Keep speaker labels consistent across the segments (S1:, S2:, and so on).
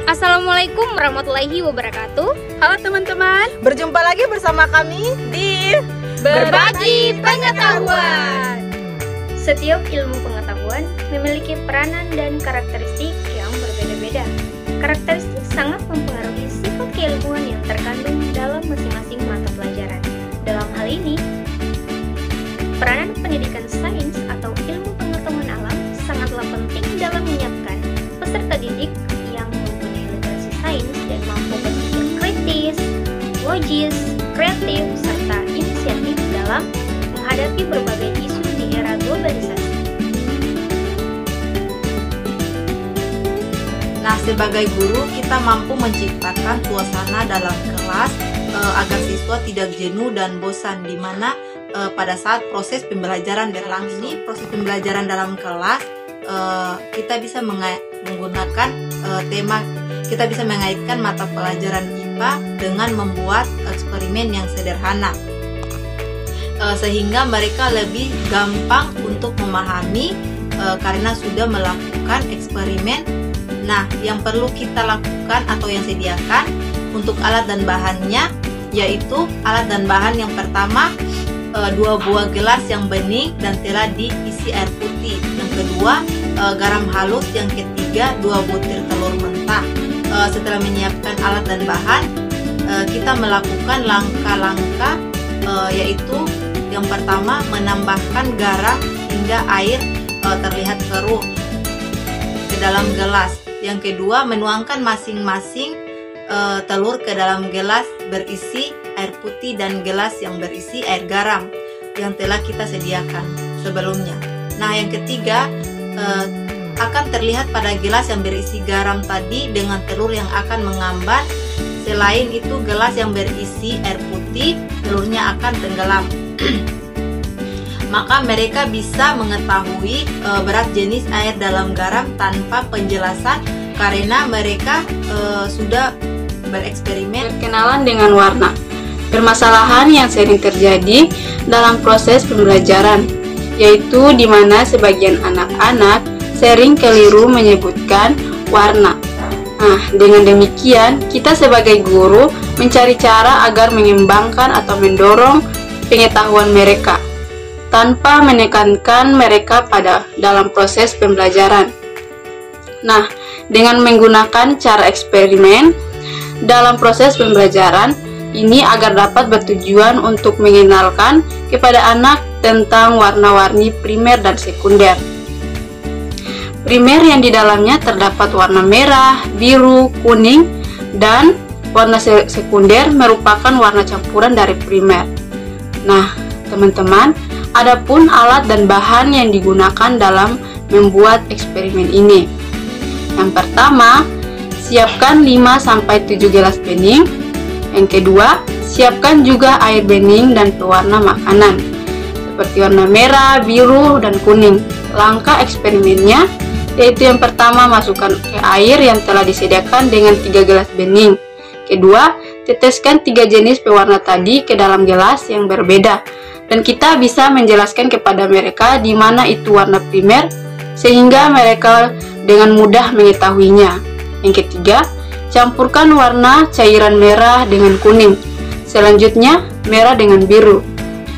S1: Assalamualaikum warahmatullahi wabarakatuh.
S2: Halo teman-teman, berjumpa lagi bersama kami di
S1: Berbagi Pengetahuan. Setiap ilmu pengetahuan memiliki peranan dan karakteristik yang berbeda-beda. Karakteristik sangat mempengaruhi sifat keilmuan yang terkandung dalam masing-masing mata pelajaran. Dalam hal ini, peranan pendidikan sains atau ilmu pengetahuan alam sangatlah penting dalam menyiapkan peserta didik yang mempunyai literasi sains dan mampu berpikir kritis, logis, kreatif, serta inisiatif dalam menghadapi berbagai isu di era globalisasi.
S3: Nah, sebagai guru kita mampu menciptakan suasana dalam kelas agar siswa tidak jenuh dan bosan, di mana pada saat proses pembelajaran berlangsung. Ini proses pembelajaran dalam kelas kita bisa menggunakan tema, kita bisa mengaitkan mata pelajaran IPA dengan membuat eksperimen yang sederhana, sehingga mereka lebih gampang untuk memahami karena sudah melakukan eksperimen. Nah, yang perlu kita lakukan atau yang sediakan untuk alat dan bahannya, yaitu alat dan bahan yang pertama 2 buah gelas yang bening dan telah diisi air putih. Yang kedua garam halus. Yang ketiga 2 butir telur mentah. Setelah menyiapkan alat dan bahan, kita melakukan langkah-langkah, yaitu yang pertama menambahkan garam hingga air terlihat keruh ke dalam gelas. Yang kedua menuangkan masing-masing telur ke dalam gelas berisi air putih dan gelas yang berisi air garam yang telah kita sediakan sebelumnya. Nah, yang ketiga akan terlihat pada gelas yang berisi garam tadi dengan telur yang akan mengambar. Selain itu, gelas yang berisi air putih, telurnya akan tenggelam. Maka mereka bisa mengetahui berat jenis air dalam garam tanpa penjelasan karena mereka sudah bereksperimen.
S4: Berkenalan dengan warna. Permasalahan yang sering terjadi dalam proses pembelajaran, yaitu di mana sebagian anak-anak sering keliru menyebutkan warna. Nah, dengan demikian, kita sebagai guru mencari cara agar mengembangkan atau mendorong pengetahuan mereka tanpa menekankan mereka pada dalam proses pembelajaran. Nah, dengan menggunakan cara eksperimen dalam proses pembelajaran ini agar dapat bertujuan untuk mengenalkan kepada anak tentang warna-warni primer dan sekunder. Primer yang di dalamnya terdapat warna merah, biru, kuning, dan warna sekunder merupakan warna campuran dari primer. Nah, teman-teman, adapun alat dan bahan yang digunakan dalam membuat eksperimen ini. Yang pertama, siapkan 5-7 gelas bening. Yang kedua, siapkan juga air bening dan pewarna makanan seperti warna merah, biru, dan kuning. Langkah eksperimennya yaitu yang pertama, masukkan ke air yang telah disediakan dengan 3 gelas bening. Kedua, teteskan 3 jenis pewarna tadi ke dalam gelas yang berbeda, dan kita bisa menjelaskan kepada mereka di mana itu warna primer sehingga mereka dengan mudah mengetahuinya. Yang ketiga, campurkan warna cairan merah dengan kuning. Selanjutnya, merah dengan biru.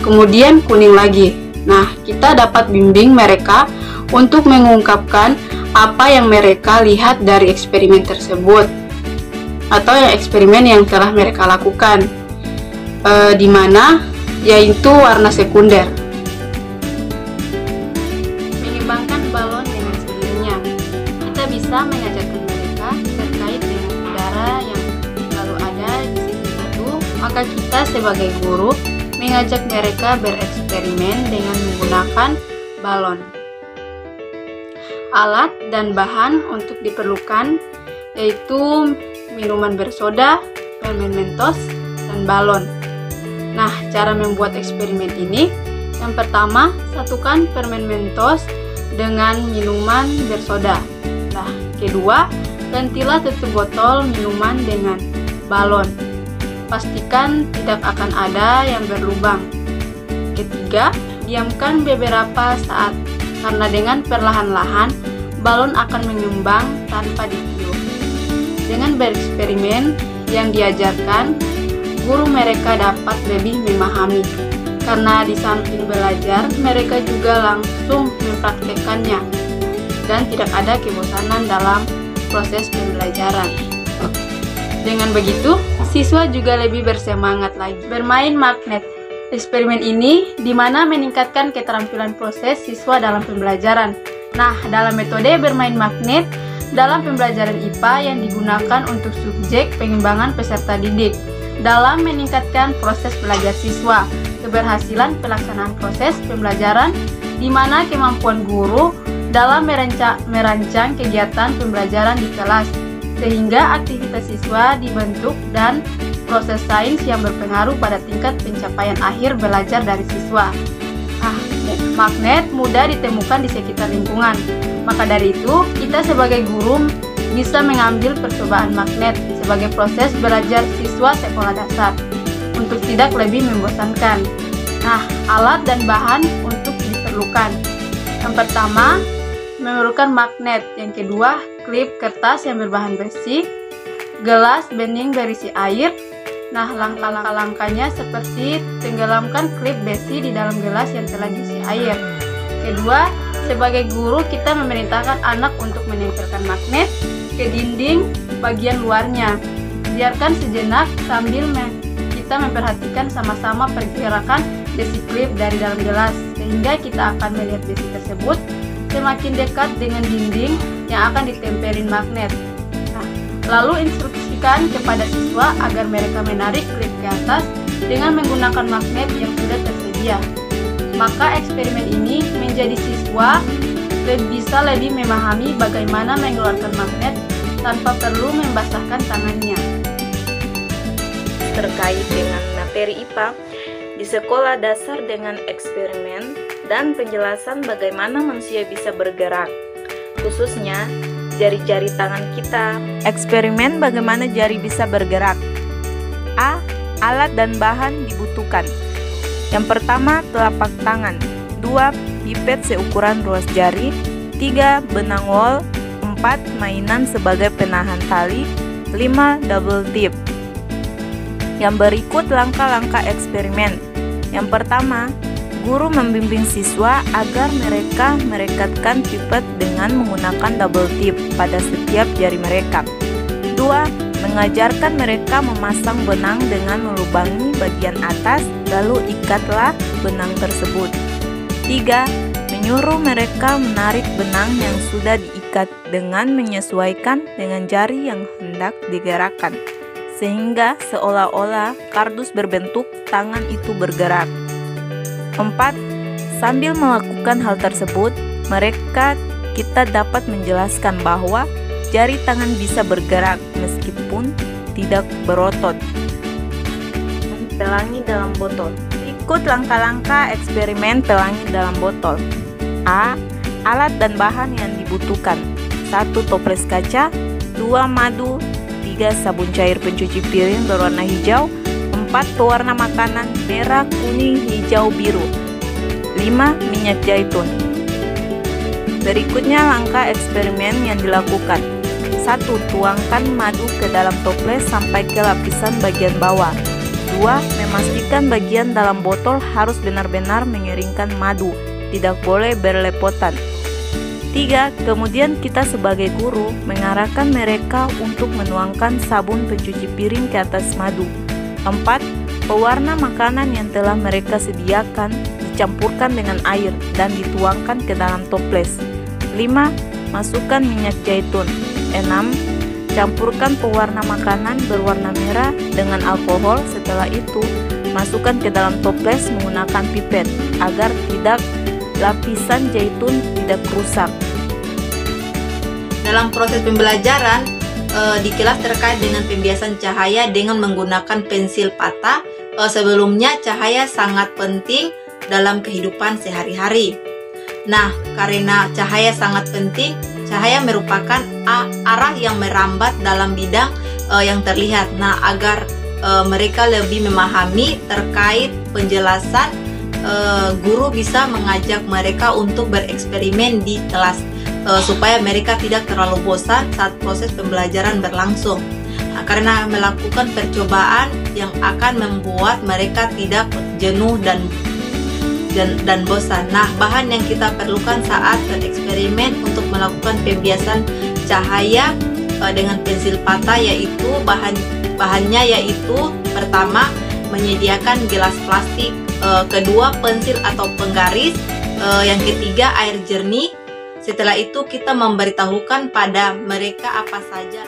S4: Kemudian kuning lagi. Nah, kita dapat bimbing mereka untuk mengungkapkan apa yang mereka lihat dari eksperimen tersebut atau yang eksperimen yang telah mereka lakukan, di mana yaitu warna sekunder. Mengembangkan balon dengan sendirinya, kita bisa mengajarkan mereka terkait dengan udara yang selalu ada di sekitar itu. Maka kita sebagai guru mengajak mereka bereksperimen dengan menggunakan balon. Alat dan bahan untuk diperlukan yaitu minuman bersoda, permen Mentos, dan balon. Nah, cara membuat eksperimen ini, yang pertama, satukan permen Mentos dengan minuman bersoda. Nah, kedua, gantilah tutup botol minuman dengan balon. Pastikan tidak akan ada yang berlubang. Ketiga, diamkan beberapa saat, karena dengan perlahan-lahan balon akan mengembang tanpa ditiup. Dengan bereksperimen yang diajarkan, guru mereka dapat lebih memahami. Karena di samping belajar, mereka juga langsung mempraktekannya dan tidak ada kebosanan dalam proses pembelajaran. Dengan begitu, siswa juga lebih bersemangat lagi. Bermain magnet. Eksperimen ini dimana meningkatkan keterampilan proses siswa dalam pembelajaran. Nah, dalam metode bermain magnet dalam pembelajaran IPA yang digunakan untuk subjek pengembangan peserta didik dalam meningkatkan proses belajar siswa, keberhasilan pelaksanaan proses pembelajaran di mana kemampuan guru dalam merancang kegiatan pembelajaran di kelas sehingga aktivitas siswa dibentuk dan proses sains yang berpengaruh pada tingkat pencapaian akhir belajar dari siswa. Magnet mudah ditemukan di sekitar lingkungan. Maka dari itu, kita sebagai guru bisa mengambil percobaan magnet sebagai proses belajar siswa sekolah dasar untuk tidak lebih membosankan. Alat dan bahan untuk diperlukan. Yang pertama, memerlukan magnet. Yang kedua, klip kertas yang berbahan besi, gelas bening berisi air. Langkah-langkahnya seperti tenggelamkan klip besi di dalam gelas yang telah diisi air. Kedua, sebagai guru kita memerintahkan anak untuk menempelkan magnet ke dinding bagian luarnya. Biarkan sejenak sambil kita memperhatikan sama-sama pergerakan besi klip dari dalam gelas, sehingga kita akan melihat besi tersebut semakin dekat dengan dinding yang akan ditempelin magnet. Lalu instruksikan kepada siswa agar mereka menarik klip ke atas dengan menggunakan magnet yang sudah tersedia. Maka eksperimen ini menjadi siswa bisa lebih memahami bagaimana mengeluarkan magnet tanpa perlu membasahkan tangannya.
S5: Terkait dengan materi IPA di sekolah dasar dengan eksperimen dan penjelasan bagaimana manusia bisa bergerak, khususnya jari-jari tangan kita.
S6: Eksperimen bagaimana jari bisa bergerak. A. Alat dan bahan dibutuhkan. Yang pertama, telapak tangan. 2. Pipet seukuran ruas jari. 3. Benang wol. 4. Mainan sebagai penahan tali. 5. Double tip. Yang berikut langkah-langkah eksperimen. Yang pertama, guru membimbing siswa agar mereka merekatkan pipet dengan menggunakan double tip pada setiap jari mereka. 2. Mengajarkan mereka memasang benang dengan melubangi bagian atas, lalu ikatlah benang tersebut. 3. Menyuruh mereka menarik benang yang sudah diikat dengan menyesuaikan dengan jari yang hendak digerakkan, sehingga seolah-olah kardus berbentuk tangan itu bergerak. 4. Sambil melakukan hal tersebut, kita dapat menjelaskan bahwa jari tangan bisa bergerak meskipun tidak berotot.
S5: Pelangi dalam botol.
S6: Ikut langkah-langkah eksperimen pelangi dalam botol. A. Alat dan bahan yang dibutuhkan. 1. Toples kaca. 2. Madu. 3. Sabun cair pencuci piring berwarna hijau. 4. Pewarna makanan merah, kuning, hijau, biru. 5. Minyak zaitun. Berikutnya langkah eksperimen yang dilakukan. 1. Tuangkan madu ke dalam toples sampai ke lapisan bagian bawah. 2. Memastikan bagian dalam botol harus benar-benar mengeringkan madu, tidak boleh berlepotan. 3. Kemudian kita sebagai guru mengarahkan mereka untuk menuangkan sabun pencuci piring ke atas madu. 4. Pewarna makanan yang telah mereka sediakan dicampurkan dengan air dan dituangkan ke dalam toples. 5. Masukkan minyak zaitun. 6. Campurkan pewarna makanan berwarna merah dengan alkohol. Setelah itu, masukkan ke dalam toples menggunakan pipet agar lapisan zaitun tidak rusak.
S3: Dalam proses pembelajaran di kelas terkait dengan pembiasan cahaya dengan menggunakan pensil pata, sebelumnya cahaya sangat penting dalam kehidupan sehari-hari. Nah, karena cahaya sangat penting, cahaya merupakan arah yang merambat dalam bidang yang terlihat. Nah, agar mereka lebih memahami terkait penjelasan, guru bisa mengajak mereka untuk bereksperimen di kelas. supaya mereka tidak terlalu bosan saat proses pembelajaran berlangsung. Nah, karena melakukan percobaan yang akan membuat mereka tidak jenuh dan bosan. Nah, bahan yang kita perlukan saat bereksperimen untuk melakukan pembiasan cahaya dengan pensil pata yaitu bahannya yaitu pertama menyediakan gelas plastik, kedua pensil atau penggaris, yang ketiga air jernih. Setelah itu kita memberitahukan pada mereka apa saja.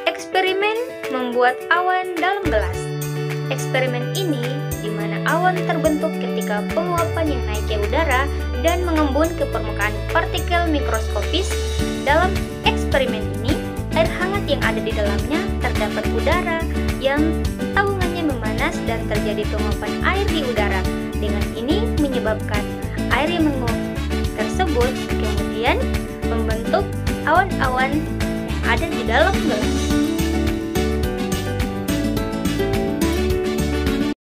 S1: Eksperimen membuat awan dalam gelas. Eksperimen ini di mana awan terbentuk ketika penguapan yang naik ke udara dan mengembun ke permukaan partikel mikroskopis. Dalam eksperimen ini, air hangat yang ada di dalamnya terdapat udara yang tabungannya memanas dan terjadi penguapan air di udara. Dengan ini menyebabkan air yang menguap tersebut kemudian membentuk awan-awan yang ada di dalam gelas.